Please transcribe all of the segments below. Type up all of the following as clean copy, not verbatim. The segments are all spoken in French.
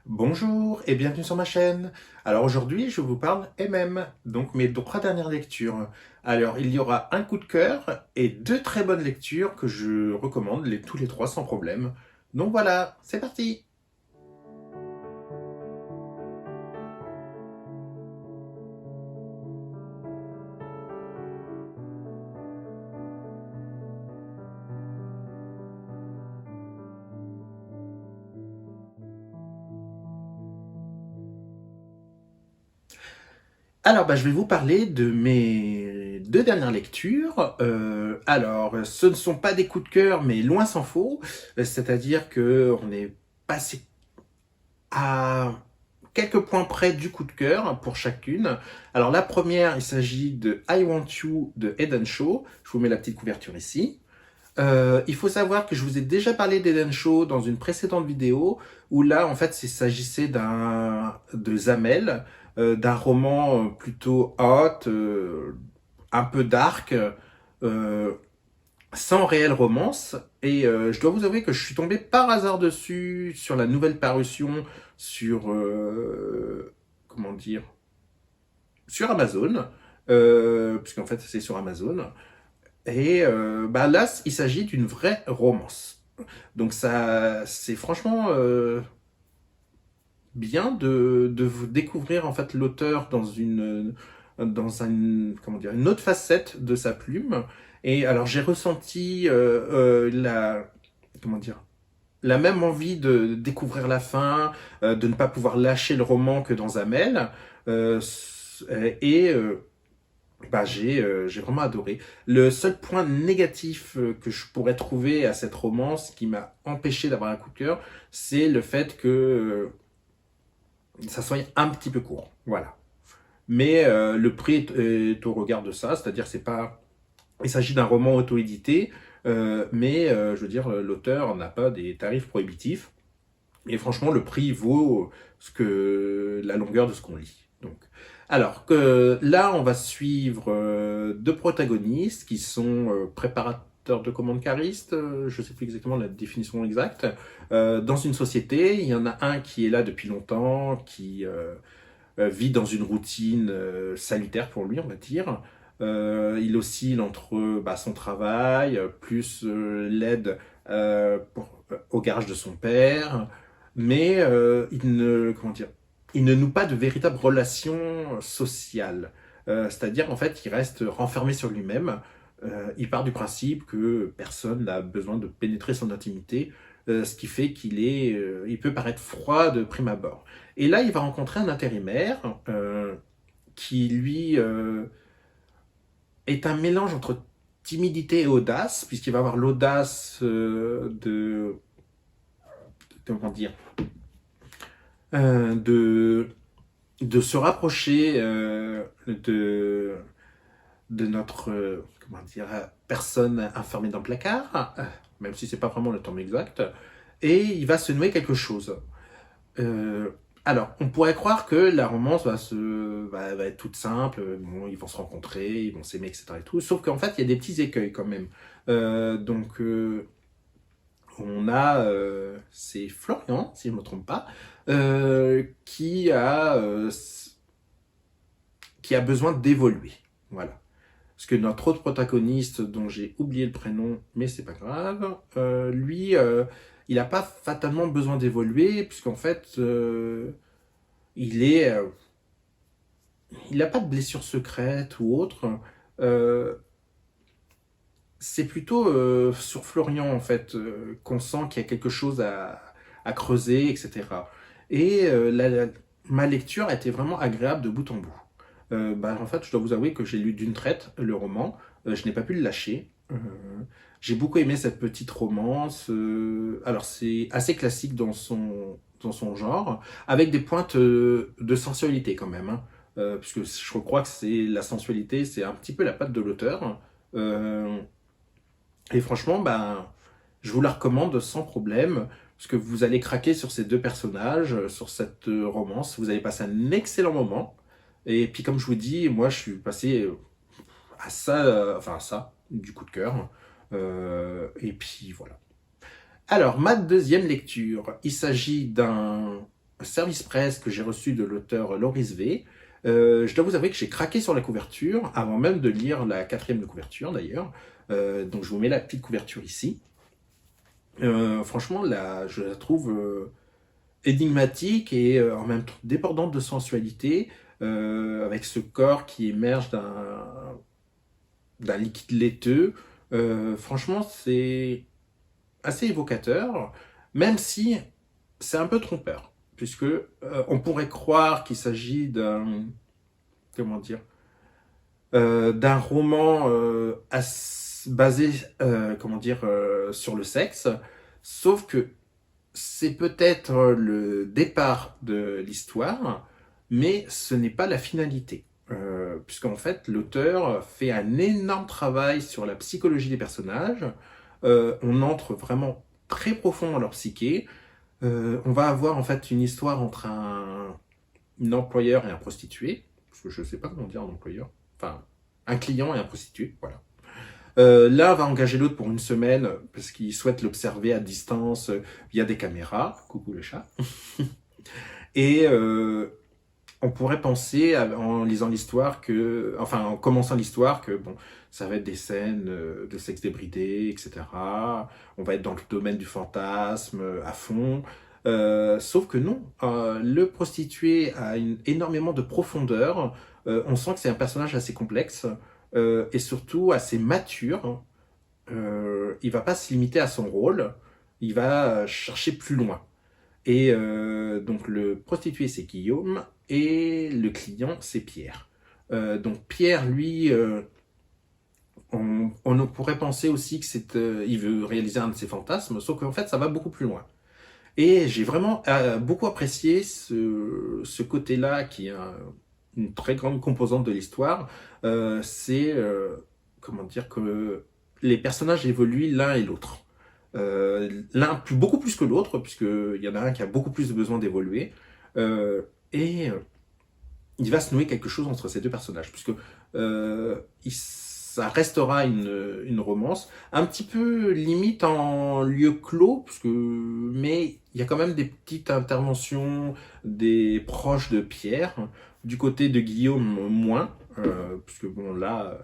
Bonjour et bienvenue sur ma chaîne. Alors aujourd'hui, je vous parle MM, donc mes trois dernières lectures. Alors il y aura un coup de cœur et deux très bonnes lectures que je recommande, tous les trois sans problème. Donc voilà, c'est parti. Alors je vais vous parler de mes deux dernières lectures. Alors ce ne sont pas des coups de cœur, mais loin s'en faut. C'est-à-dire que on est passé à quelques points près du coup de cœur pour chacune. Alors la première, il s'agit de I Want You de Head Show. Je vous mets la petite couverture ici. Il faut savoir que je vous ai déjà parlé d'Eden Show dans une précédente vidéo où là en fait il s'agissait de Zamel, d'un roman plutôt hot, un peu dark, euh, sans réelle romance. Et je dois vous avouer que je suis tombé par hasard dessus sur la nouvelle parution sur comment dire, sur Amazon, puisqu'en fait c'est sur Amazon. Et là, il s'agit d'une vraie romance. Donc ça, c'est franchement bien de vous découvrir en fait l'auteur comment dire, une autre facette de sa plume. Et alors j'ai ressenti la comment dire, la même envie de découvrir la fin, de ne pas pouvoir lâcher le roman que dans Amel. Euh, et j'ai vraiment adoré. Le seul point négatif que je pourrais trouver à cette romance qui m'a empêché d'avoir un coup de cœur, c'est le fait que ça soit un petit peu court. Voilà. Mais le prix est au regard de ça, c'est-à-dire c'est pas, il s'agit d'un roman auto-édité, mais je veux dire l'auteur n'a pas des tarifs prohibitifs. Et franchement, le prix vaut ce que la longueur de ce qu'on lit. Donc, alors que là, on va suivre deux protagonistes qui sont préparateurs de commandes caristes, je ne sais plus exactement la définition exacte, dans une société. Il y en a un qui est là depuis longtemps, qui vit dans une routine salutaire pour lui, on va dire. Il oscille entre son travail, plus l'aide au garage de son père, mais comment dire, il ne noue pas de véritable relation sociale. C'est-à-dire, en fait, il reste renfermé sur lui-même. Il part du principe que personne n'a besoin de pénétrer son intimité, ce qui fait il peut paraître froid de prime abord. Et là, il va rencontrer un intérimaire qui, lui, est un mélange entre timidité et audace, puisqu'il va avoir l'audace comment dire, de se rapprocher de notre comment dire, personne enfermée dans le placard, même si c'est pas vraiment le terme exact, et il va se nouer quelque chose. Euh, alors, on pourrait croire que la romance va être toute simple, bon, ils vont se rencontrer, ils vont s'aimer, etc. Et tout, sauf qu'en fait, il y a des petits écueils quand même. On a, c'est Florian, si je ne me trompe pas, qui a besoin d'évoluer. Voilà. Parce que notre autre protagoniste, dont j'ai oublié le prénom, mais c'est pas grave, lui, il n'a pas fatalement besoin d'évoluer, puisqu'en fait, il est, il n'a pas de blessure secrète ou autre. Euh, c'est plutôt sur Florian, en fait, qu'on sent qu'il y a quelque chose à creuser, etc. Et ma lecture a été vraiment agréable de bout en bout. En fait, je dois vous avouer que j'ai lu d'une traite le roman. Je n'ai pas pu le lâcher. J'ai beaucoup aimé cette petite romance. Alors, c'est assez classique dans son genre, avec des pointes de sensualité quand même, hein. Puisque je crois que c'est la sensualité, c'est un petit peu la patte de l'auteur. Euh, et franchement, je vous la recommande sans problème, parce que vous allez craquer sur ces deux personnages, sur cette romance. Vous allez passer un excellent moment. Et puis, comme je vous dis, moi, je suis passé à ça, enfin à ça, du coup de cœur. Et puis, voilà. Alors, ma deuxième lecture, il s'agit d'un service presse que j'ai reçu de l'auteur Loris V, je dois vous avouer que j'ai craqué sur la couverture, avant même de lire la 4e de couverture d'ailleurs. Donc je vous mets la petite couverture ici. Franchement, là, je la trouve énigmatique et en même temps débordante de sensualité, avec ce corps qui émerge d'un liquide laiteux. Franchement, c'est assez évocateur, même si c'est un peu trompeur, puisque on pourrait croire qu'il s'agit d'un, comment dire, d'un roman basé, comment dire, sur le sexe, sauf que c'est peut-être le départ de l'histoire, mais ce n'est pas la finalité. Puisqu'en fait, l'auteur fait un énorme travail sur la psychologie des personnages. On entre vraiment très profond dans leur psyché. On va avoir en fait une histoire entre un employeur et un prostitué. Parce que je ne sais pas comment dire un employeur. Enfin, un client et un prostitué, voilà. L'un va engager l'autre pour une semaine parce qu'il souhaite l'observer à distance via des caméras. Coucou le chat. Et on pourrait penser, en lisant l'histoire, en commençant l'histoire, que bon, ça va être des scènes de sexe débridé, etc. On va être dans le domaine du fantasme à fond. Sauf que non, le prostitué a énormément de profondeur. On sent que c'est un personnage assez complexe et surtout assez mature. Il va pas se limiter à son rôle, il va chercher plus loin. Et donc le prostitué c'est Guillaume et le client c'est Pierre. Donc Pierre lui, on pourrait penser aussi que il veut réaliser un de ses fantasmes, sauf qu'en fait ça va beaucoup plus loin. Et j'ai vraiment beaucoup apprécié ce côté-là qui est une très grande composante de l'histoire. C'est comment dire que les personnages évoluent l'un et l'autre. L'un beaucoup plus que l'autre, puisqu'il y en a un qui a beaucoup plus besoin d'évoluer. Et il va se nouer quelque chose entre ces deux personnages, puisque ça restera une romance, un petit peu limite en lieu clos, mais il y a quand même des petites interventions des proches de Pierre, du côté de Guillaume moins, puisque bon là,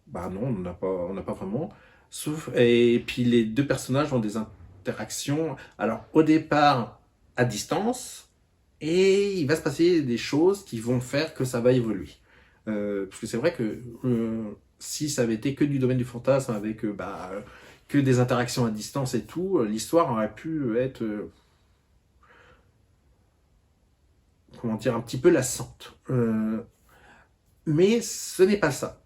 bah non, on n'a pas vraiment. Sauf, et puis les deux personnages ont des interactions, alors au départ à distance, et il va se passer des choses qui vont faire que ça va évoluer. Parce que c'est vrai que si ça avait été que du domaine du fantasme avec que des interactions à distance et tout, l'histoire aurait pu être comment dire, un petit peu lassante. Mais ce n'est pas ça.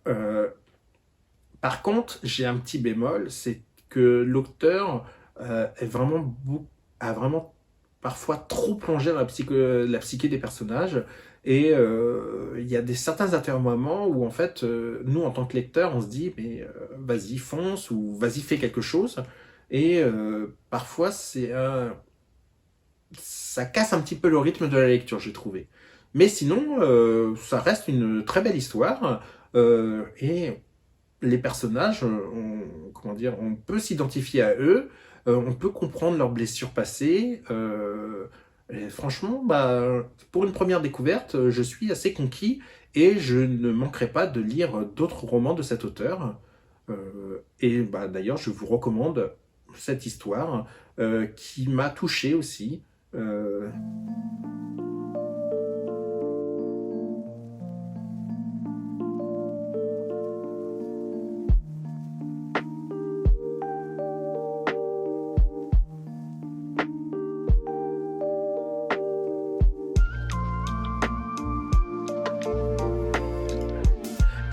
Par contre, j'ai un petit bémol, c'est que l'auteur a vraiment parfois trop plongé dans la psyché des personnages. Et il y a certains moments où en fait, nous en tant que lecteurs, on se dit mais vas-y fonce ou vas-y fais quelque chose. Et parfois ça casse un petit peu le rythme de la lecture, j'ai trouvé. Mais sinon, ça reste une très belle histoire et les personnages, comment dire, on peut s'identifier à eux, on peut comprendre leurs blessures passées. Et franchement, pour une première découverte, je suis assez conquis et je ne manquerai pas de lire d'autres romans de cet auteur. Et d'ailleurs, je vous recommande cette histoire qui m'a touché aussi. Euh,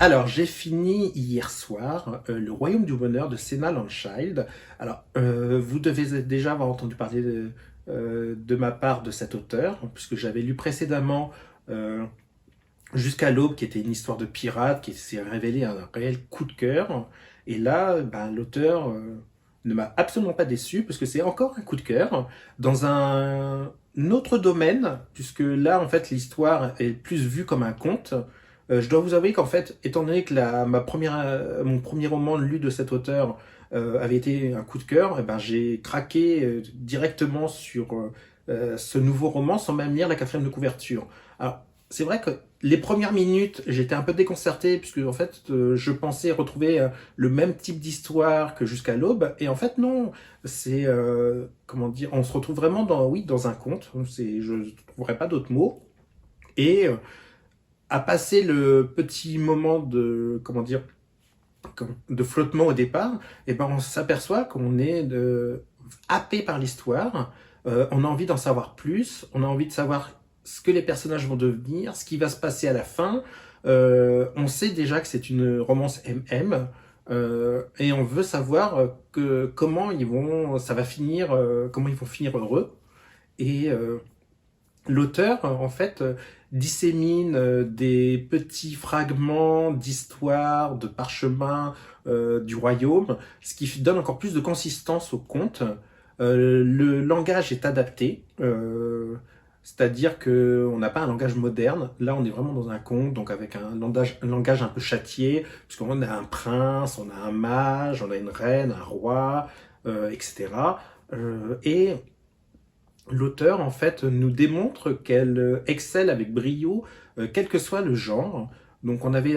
Alors, j'ai fini hier soir Le Royaume du Bonheur de Senna Landchild. Alors, vous devez déjà avoir entendu parler de ma part de cet auteur, puisque j'avais lu précédemment Jusqu'à l'aube, qui était une histoire de pirate, qui s'est révélé un réel coup de cœur. Et là, l'auteur ne m'a absolument pas déçu, parce que c'est encore un coup de cœur, dans un autre domaine, puisque là, en fait, l'histoire est plus vue comme un conte. Je dois vous avouer qu'en fait, étant donné que mon premier roman lu de cet auteur avait été un coup de cœur, j'ai craqué directement sur ce nouveau roman sans même lire la quatrième de couverture. Alors, c'est vrai que les premières minutes, j'étais un peu déconcerté, puisque en fait, je pensais retrouver le même type d'histoire que Jusqu'à l'aube, et en fait, non. C'est, comment dire, on se retrouve vraiment dans, oui, dans un conte. Je ne trouverais pas d'autres mots. Et à passer le petit moment de, comment dire, de flottement au départ, et ben on s'aperçoit qu'on est happé par l'histoire. On a envie d'en savoir plus, on a envie de savoir ce que les personnages vont devenir, ce qui va se passer à la fin. On sait déjà que c'est une romance MM, et on veut savoir comment ça va finir, comment ils vont finir heureux. Et l'auteur, en fait, dissémine des petits fragments d'histoire, de parchemin du royaume, ce qui donne encore plus de consistance au conte. Le langage est adapté, c'est-à-dire qu'on n'a pas un langage moderne. Là, on est vraiment dans un conte, donc avec un langage un peu châtié, puisqu'on a un prince, on a un mage, on a une reine, un roi, etc. Et l'auteur, en fait, nous démontre qu'elle excelle avec brio, quel que soit le genre. Donc, on avait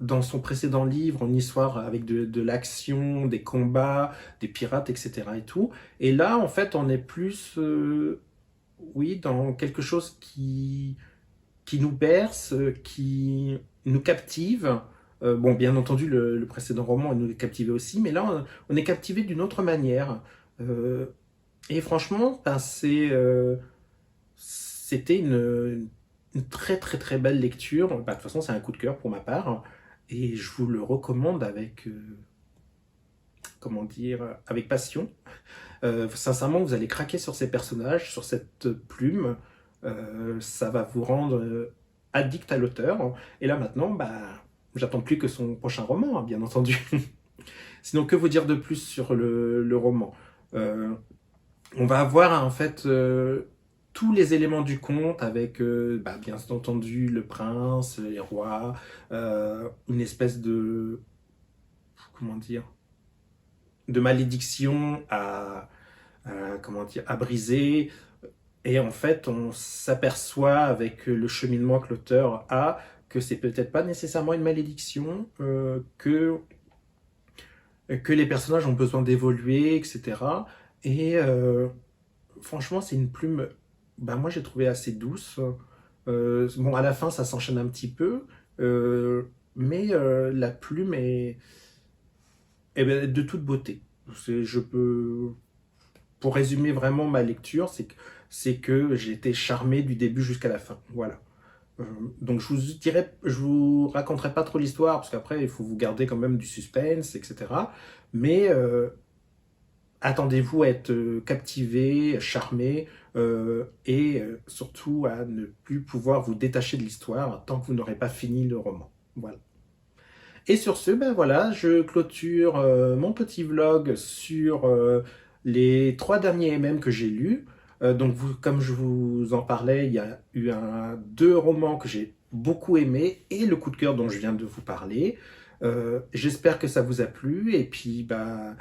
dans son précédent livre une histoire avec de l'action, des combats, des pirates, etc. et tout. Et là, en fait, on est plus, oui, dans quelque chose qui nous berce, qui nous captive. Bon, bien entendu, le précédent roman nous captivait aussi, mais là, on est captivé d'une autre manière. Euh, et franchement, ben, c'était une très très très belle lecture. Ben, de toute façon, c'est un coup de cœur pour ma part. Et je vous le recommande avec, comment dire, avec passion. Sincèrement, vous allez craquer sur ces personnages, sur cette plume. Ça va vous rendre addict à l'auteur. Et là maintenant, bah, j'attends plus que son prochain roman, hein, bien entendu. Sinon, que vous dire de plus sur le roman? On va avoir en fait tous les éléments du conte avec bah, bien entendu le prince, les rois, une espèce de, comment dire, de malédiction comment dire, à briser. Et en fait, on s'aperçoit avec le cheminement que l'auteur a que c'est peut-être pas nécessairement une malédiction, que les personnages ont besoin d'évoluer, etc. Et franchement, c'est une plume, ben moi j'ai trouvé assez douce. Bon, à la fin, ça s'enchaîne un petit peu, mais la plume est de toute beauté. Je peux, pour résumer vraiment ma lecture, c'est que j'ai été charmé du début jusqu'à la fin. Voilà. Euh, donc je vous raconterai pas trop l'histoire parce qu'après il faut vous garder quand même du suspense, etc. Mais attendez-vous à être captivé, charmé, et surtout à ne plus pouvoir vous détacher de l'histoire tant que vous n'aurez pas fini le roman. Voilà. Et sur ce, ben voilà, je clôture mon petit vlog sur les 3 derniers MM que j'ai lus. Donc, comme je vous en parlais, il y a eu deux romans que j'ai beaucoup aimés et le coup de cœur dont je viens de vous parler. J'espère que ça vous a plu et puis, bah,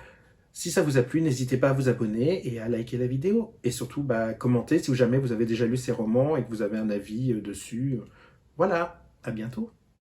si ça vous a plu, n'hésitez pas à vous abonner et à liker la vidéo. Et surtout, bah, commentez si jamais vous avez déjà lu ces romans et que vous avez un avis dessus. Voilà, à bientôt.